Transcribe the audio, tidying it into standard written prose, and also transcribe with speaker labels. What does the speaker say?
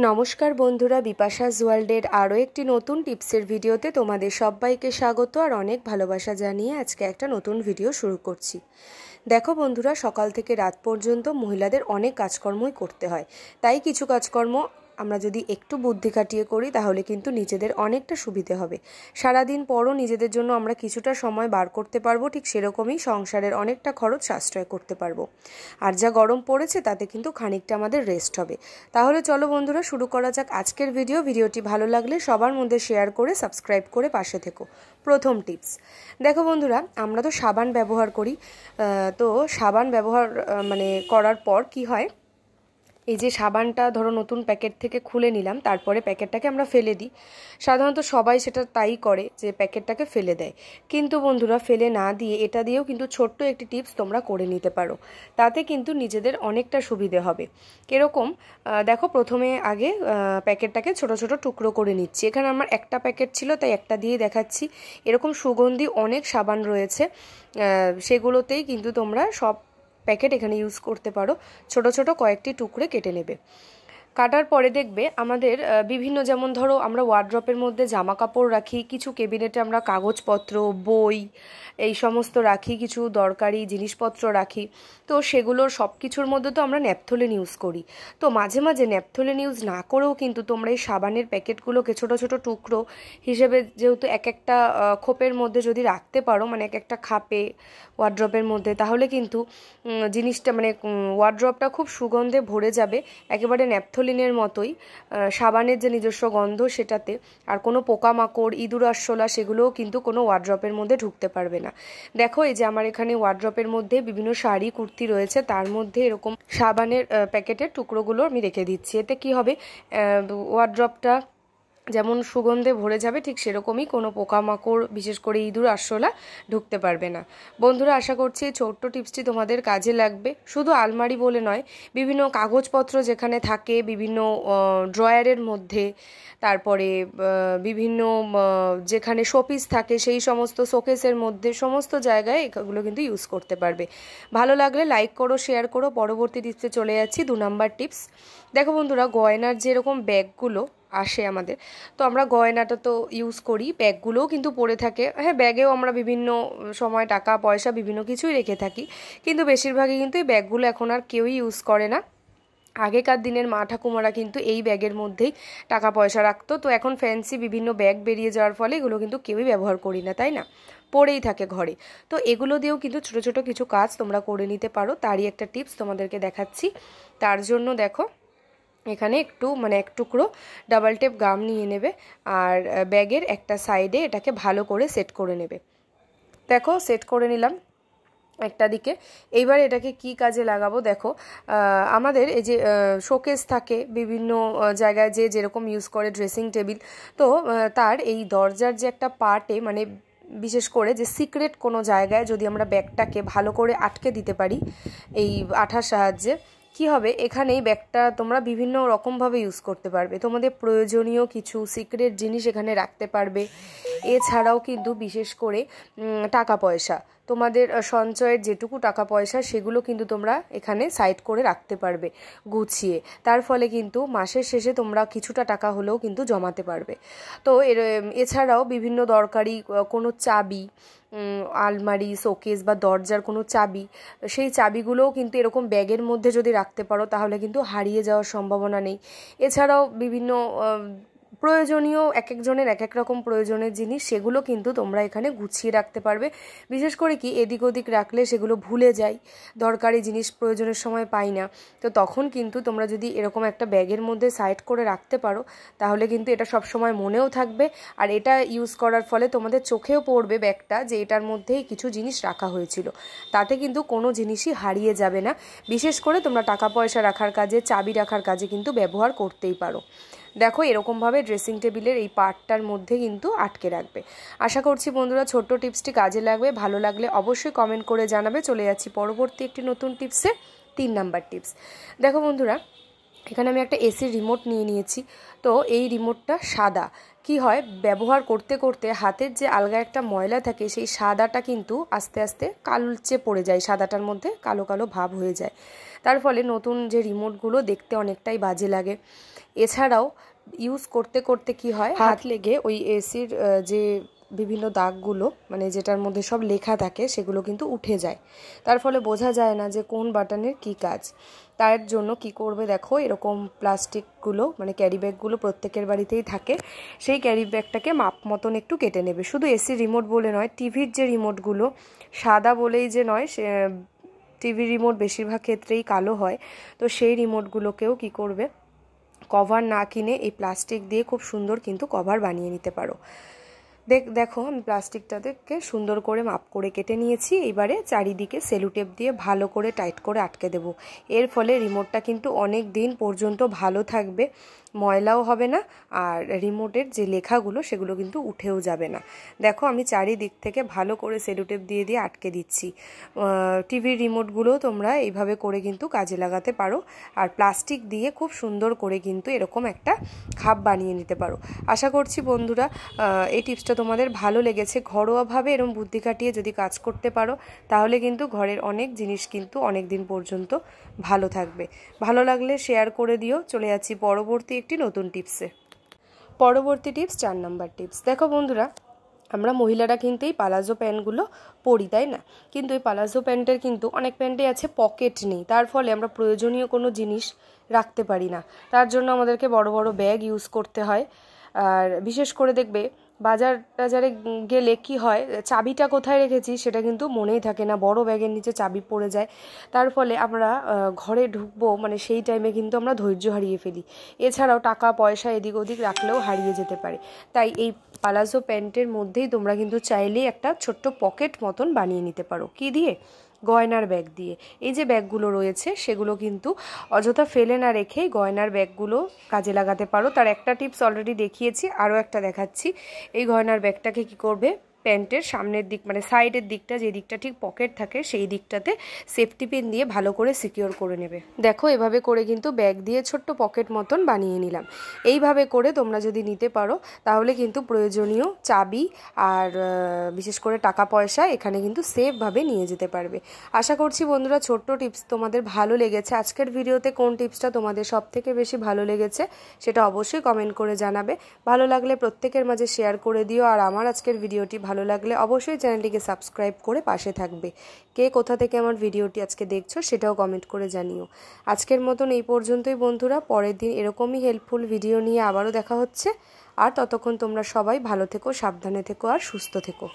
Speaker 1: নমস্কার বন্ধুরা, বিপাশাস ওয়ার্ল্ডের আরও একটি নতুন টিপসের ভিডিওতে তোমাদের সবাইকে স্বাগত আর অনেক ভালোবাসা জানিয়ে আজকে একটা নতুন ভিডিও শুরু করছি। দেখো বন্ধুরা, সকাল থেকে রাত পর্যন্ত মহিলাদের অনেক কাজকর্মই করতে হয়, তাই কিছু কাজকর্ম আমরা যদি একটু বুদ্ধি খাটিয়ে করি তাহলে কিন্তু নিজেদের অনেকটা সুবিধে হবে। সারাদিন পরও নিজেদের জন্য আমরা কিছুটা সময় বার করতে পারবো, ঠিক সেরকমই সংসারের অনেকটা খরচ সাশ্রয় করতে পারবো। আর যা গরম পড়েছে তাতে কিন্তু খানিকটা আমাদের রেস্ট হবে। তাহলে চলো বন্ধুরা, শুরু করা যাক আজকের ভিডিওটি ভালো লাগলে সবার মধ্যে শেয়ার করে সাবস্ক্রাইব করে পাশে থেকো। প্রথম টিপস, দেখো বন্ধুরা, আমরা তো সাবান ব্যবহার করি, তো সাবান ব্যবহার করার পর কি হয়, এই যে সাবানটা ধরো নতুন প্যাকেট থেকে খুলে নিলাম, তারপরে প্যাকেটটাকে আমরা ফেলে দিই। সাধারণত সবাই সেটা তাই করে যে প্যাকেটটাকে ফেলে দেয়, কিন্তু বন্ধুরা ফেলে না দিয়ে এটা দিয়েও কিন্তু ছোট্ট একটি টিপস তোমরা করে নিতে পারো, তাতে কিন্তু নিজেদের অনেকটা সুবিধে হবে। কীরকম দেখো, প্রথমে আগে প্যাকেটটাকে ছোট ছোট টুকরো করে নিচ্ছি। এখানে আমার একটা প্যাকেট ছিল তাই একটা দিয়ে দেখাচ্ছি। এরকম সুগন্ধি অনেক সাবান রয়েছে, সেগুলোতেই কিন্তু তোমরা সব প্যাকেট এখানে ইউজ করতে পারো। ছোট ছোট কয়েকটি টুকরে কেটে নেবে। কাটার পরে দেখবে আমাদের বিভিন্ন, যেমন ধরো আমরা ওয়ার্ড্রপের মধ্যে জামা কাপড় রাখি, কিছু কেবিনেটে আমরা কাগজপত্র, বই এই সমস্ত রাখি, কিছু দরকারি জিনিসপত্র রাখি, তো সেগুলোর সব কিছুর মধ্যে তো আমরা ন্যাপথলিন ইউজ করি। তো মাঝে মাঝে ন্যাপথলিন ইউজ না করেও কিন্তু তোমরা এই সাবানের প্যাকেটগুলোকে ছোট ছোট টুকরো হিসেবে, যেহেতু এক একটা খোপের মধ্যে যদি রাখতে পারো, মানে এক একটা খাপে ওয়ার্ড্রপের মধ্যে, তাহলে কিন্তু জিনিসটা ওয়ার্ড্রপটা খুব সুগন্ধে ভরে যাবে, একেবারে ন্যাপথলিনের মতোই। সাবানের যে নিজস্ব গন্ধ সেটাতে, আর কোনো পোকামাকড়, ইঁদুর আরশোলা সেগুলোও কিন্তু কোনো ওয়ার্ড্রপের মধ্যে ঢুকতে পারবে না। দেখো, এই যে আমার এখানে ওয়ার্ড্রপের মধ্যে বিভিন্ন শাড়ি কুর্তি রয়েছে, তার মধ্যে এরকম সাবানের প্যাকেটের টুকরোগুলো আমি রেখে দিচ্ছি। এতে কি হবে, ওয়ার্ড্রপটা যেমন সুগন্ধে ভরে যাবে, ঠিক সেরকমই কোনো পোকামাকড়, বিশেষ করে ইঁদুর আরশোলা ঢুকতে পারবে না। বন্ধুরা, আশা করছি এই ছোট্ট টিপসটি তোমাদের কাজে লাগবে। শুধু আলমারি বলে নয়, বিভিন্ন কাগজপত্র যেখানে থাকে, বিভিন্ন ড্রয়ারের মধ্যে, তারপরে বিভিন্ন যেখানে শোপিস থাকে সেই সমস্ত শোকেসের মধ্যে, সমস্ত জায়গায় এগুলো কিন্তু ইউজ করতে পারবে। ভালো লাগলে লাইক করো, শেয়ার করো। পরবর্তী টিপসে চলে যাচ্ছি, 2 নাম্বার টিপস। দেখো বন্ধুরা, গয়নার যেরকম ব্যাগগুলো আসে আমাদের, তো আমরা গয়নাটা তো ইউজ করি, ব্যাগগুলোও কিন্তু পড়ে থাকে। হ্যাঁ, ব্যাগেও আমরা বিভিন্ন সময় টাকা পয়সা বিভিন্ন কিছুই রেখে থাকি, কিন্তু বেশিরভাগই কিন্তু এই ব্যাগগুলো এখন আর কেউই ইউজ করে না। আগেকার দিনের মা ঠাকুমারা কিন্তু এই ব্যাগের মধ্যেই টাকা পয়সা রাখতো। তো এখন ফ্যান্সি বিভিন্ন ব্যাগ বেরিয়ে যাওয়ার ফলে এগুলো কিন্তু কেউই ব্যবহার করি না, তাই না? পড়েই থাকে ঘরে। তো এগুলো দিয়েও কিন্তু ছোট ছোট কিছু কাজ তোমরা করে নিতে পারো, তারই একটা টিপস তোমাদেরকে দেখাচ্ছি। তার জন্য দেখো, এখানে এক টুকরো ডাবল টেপ গাম নিয়ে নেবে, আর ব্যাগের একটা সাইডে এটাকে ভালো করে সেট করে নেবে। দেখো, সেট করে নিলাম একটা দিকে। এইবার এটাকে কি কাজে লাগাবো, দেখো, আমাদের এই যে শোকেস থাকে বিভিন্ন জায়গায়, যে যেরকম ইউজ করে, ড্রেসিং টেবিল, তো তার এই দরজার যে একটা পার্টে, বিশেষ করে যে সিক্রেট কোনো জায়গায় যদি আমরা ব্যাগটাকে ভালো করে আটকে দিতে পারি এই আঠার সাহায্যে, কি হবে, এখানে এই ব্যাগটা তোমরা বিভিন্ন রকমভাবে ইউজ করতে পারবে। তোমাদের প্রয়োজনীয় কিছু সিক্রেট জিনিস এখানে রাখতে পারবে। এছাড়াও কিন্তু বিশেষ করে টাকা পয়সা, তোমাদের সঞ্চয়ের যেটুকু টাকা পয়সা, সেগুলো কিন্তু তোমরা এখানে সাইড করে রাখতে পারবে গুছিয়ে। তার ফলে কিন্তু মাসের শেষে তোমরা কিছুটা টাকা হলেও কিন্তু জমাতে পারবে। তো এছাড়াও বিভিন্ন দরকারি কোনো চাবি, আলমারি, শোকেস বা দরজার কোনো চাবি, সেই চাবিগুলোও কিন্তু এরকম ব্যাগের মধ্যে যদি রাখতে পারো তাহলে কিন্তু হারিয়ে যাওয়ার সম্ভাবনা নেই। এছাড়াও বিভিন্ন প্রয়োজনীয়, এক একজনের এক এক রকম প্রয়োজনের জিনিস, সেগুলো কিন্তু তোমরা এখানে গুছিয়ে রাখতে পারবে। বিশেষ করে কি, এদিক ওদিক রাখলে সেগুলো ভুলে যাই, দরকারি জিনিস প্রয়োজনের সময় পাই না। তো তখন কিন্তু তোমরা যদি এরকম একটা ব্যাগের মধ্যে সাইড করে রাখতে পারো, তাহলে কিন্তু এটা সব সময় মনেও থাকবে, আর এটা ইউজ করার ফলে তোমাদের চোখেও পড়বে ব্যাগটা, যে এটার মধ্যেই কিছু জিনিস রাখা হয়েছিল। তাতে কিন্তু কোনো জিনিসই হারিয়ে যাবে না। বিশেষ করে তোমরা টাকা পয়সা রাখার কাজে, চাবি রাখার কাজে কিন্তু ব্যবহার করতেই পারো। দেখো, এরকমভাবে ড্রেসিং টেবিলের এই পার্টটার মধ্যে কিন্তু আটকে রাখবে। আশা করছি বন্ধুরা ছোট্ট টিপসটি কাজে লাগবে। ভালো লাগলে অবশ্যই কমেন্ট করে জানাবে। চলে যাচ্ছি পরবর্তী একটি নতুন টিপসে, 3 নাম্বার টিপস। দেখো বন্ধুরা, এখানে আমি একটা এসির রিমোট নিয়ে নিয়েছি। তো এই রিমোটটা সাদা, কি হয়, ব্যবহার করতে করতে হাতের যে আলগা একটা ময়লা থাকে সেই সাদাটা কিন্তু আস্তে আস্তে কালচে পড়ে যায়, সাদাটার মধ্যে কালো কালো ভাব হয়ে যায়। তার ফলে নতুন যে রিমোটগুলো দেখতে অনেকটাই বাজে লাগে। এছাড়াও ইউজ করতে করতে কি হয়, হাত লেগে ওই এসির যে বিভিন্ন দাগগুলো, মানে যেটার মধ্যে সব লেখা থাকে, সেগুলো কিন্তু উঠে যায়। তার ফলে বোঝা যায় না যে কোন বাটনের কি কাজ। তার জন্য কি করবে দেখো, এরকম প্লাস্টিকগুলো মানে ক্যারি ব্যাগগুলো প্রত্যেকের বাড়িতেই থাকে। সেই ক্যারি ব্যাগটাকে মাপ মতন একটু কেটে নেবে। শুধু এসির রিমোট বলে নয়, টিভির যে রিমোটগুলো সাদা বলেই যে নয়, সে টিভির রিমোট বেশিরভাগ ক্ষেত্রেই কালো হয়। তো সেই রিমোটগুলোকেও কি করবে, কভার না কিনে এই প্লাস্টিক দিয়ে খুব সুন্দর কিন্তু কভার বানিয়ে নিতে পারো। দেখো আমি প্লাস্টিকটাকে সুন্দর করে মাপ করে কেটে নিয়েছি। এবারে চারিদিকে সেলুটেপ দিয়ে ভালো করে টাইট করে আটকে দেব। এর ফলে রিমোটটা কিন্তু অনেক দিন পর্যন্ত ভালো থাকবে, ময়লাও হবে না, আর রিমোটের যে লেখাগুলো সেগুলো কিন্তু উঠেও যাবে না। দেখো আমি চারিদিক থেকে ভালো করে সেলুটেপ দিয়ে দিয়ে আটকে দিচ্ছি। টিভির রিমোটগুলো তোমরা এইভাবে করে কিন্তু কাজে লাগাতে পারো, আর প্লাস্টিক দিয়ে খুব সুন্দর করে কিন্তু এরকম একটা খাপ বানিয়ে নিতে পারো। আশা করছি বন্ধুরা এই টিপসটা তোমাদের ভালো লেগেছে। ঘরোয়াভাবে এরকম বুদ্ধি খাটিয়ে যদি কাজ করতে পারো তাহলে কিন্তু ঘরের অনেক জিনিস কিন্তু অনেক দিন পর্যন্ত ভালো থাকবে। ভালো লাগলে শেয়ার করে দিও। চলে যাচ্ছি পরবর্তী একটি নতুন টিপসে। পরবর্তী টিপস 4 নম্বর টিপস। দেখো বন্ধুরা, আমরা মহিলারা কিন্তু এই পালাজো প্যান্টগুলো পরি, তাই না? কিন্তু এই পালাজো প্যান্টের কিন্তু অনেক প্যান্টে আছে পকেট নেই, তার ফলে আমরা প্রয়োজনীয় কোনো জিনিস রাখতে পারি না। তার জন্য আমাদেরকে বড় বড় ব্যাগ ইউজ করতে হয়। আর বিশেষ করে দেখবে বাজার টাজারে গেলে কি হয়, চাবিটা কোথায় রেখেছি সেটা কিন্তু মনেই থাকে না, বড় ব্যাগের নিচে চাবি পড়ে যায়। তার ফলে আমরা ঘরে ঢুকবো মানে সেই টাইমে কিন্তু আমরা ধৈর্য হারিয়ে ফেলি। এছাড়াও টাকা পয়সা এদিক ওদিক রাখলেও হারিয়ে যেতে পারে। তাই এই পালাজো প্যান্টের মধ্যেই তোমরা কিন্তু চাইলেই একটা ছোট্ট পকেট মতন বানিয়ে নিতে পারো। কি দিয়ে? গয়নার ব্যাগ দিয়ে। এই যে ব্যাগগুলো রয়েছে সেগুলো কিন্তু অযথা ফেলে না রেখে গয়নার ব্যাগগুলো কাজে লাগাতে পারো। তার একটা টিপস অলরেডি দেখিয়েছি, আরও একটা দেখাচ্ছি। এই গয়নার ব্যাগটাকে কি করবে, প্যান্টের সামনের দিক মানে সাইডের দিকটা, যে দিকটা ঠিক পকেট থাকে সেই দিকটাতে সেফটি পিন দিয়ে ভালো করে সিকিওর করে নেবে। দেখো এভাবে করে কিন্তু ব্যাগ দিয়ে ছোট্ট পকেট মতন বানিয়ে নিলাম। এইভাবে করে তোমরা যদি নিতে পারো তাহলে কিন্তু প্রয়োজনীয় চাবি আর বিশেষ করে টাকা পয়সা এখানে কিন্তু সেফভাবে নিয়ে যেতে পারবে। আশা করছি বন্ধুরা ছোট্ট টিপস তোমাদের ভালো লেগেছে। আজকের ভিডিওতে কোন টিপসটা তোমাদের সব থেকে বেশি ভালো লেগেছে সেটা অবশ্যই কমেন্ট করে জানাবে। ভালো লাগলে প্রত্যেকের মাঝে শেয়ার করে দিও। আর আমার আজকের ভিডিওটি ভালো লাগলে অবশ্যই চ্যানেলটিকে সাবস্ক্রাইব করে পাশে থাকবে। কে কোথা থেকে আমার ভিডিওটি আজকে দেখছো সেটাও কমেন্ট করে জানিও। আজকের মতন এই পর্যন্তই বন্ধুরা, পরের দিন এরকমই হেল্পফুল ভিডিও নিয়ে আবারও দেখা হচ্ছে। আর ততক্ষণ তোমরা সবাই ভালো থেকো, সাবধানে থেকো আর সুস্থ থেকো।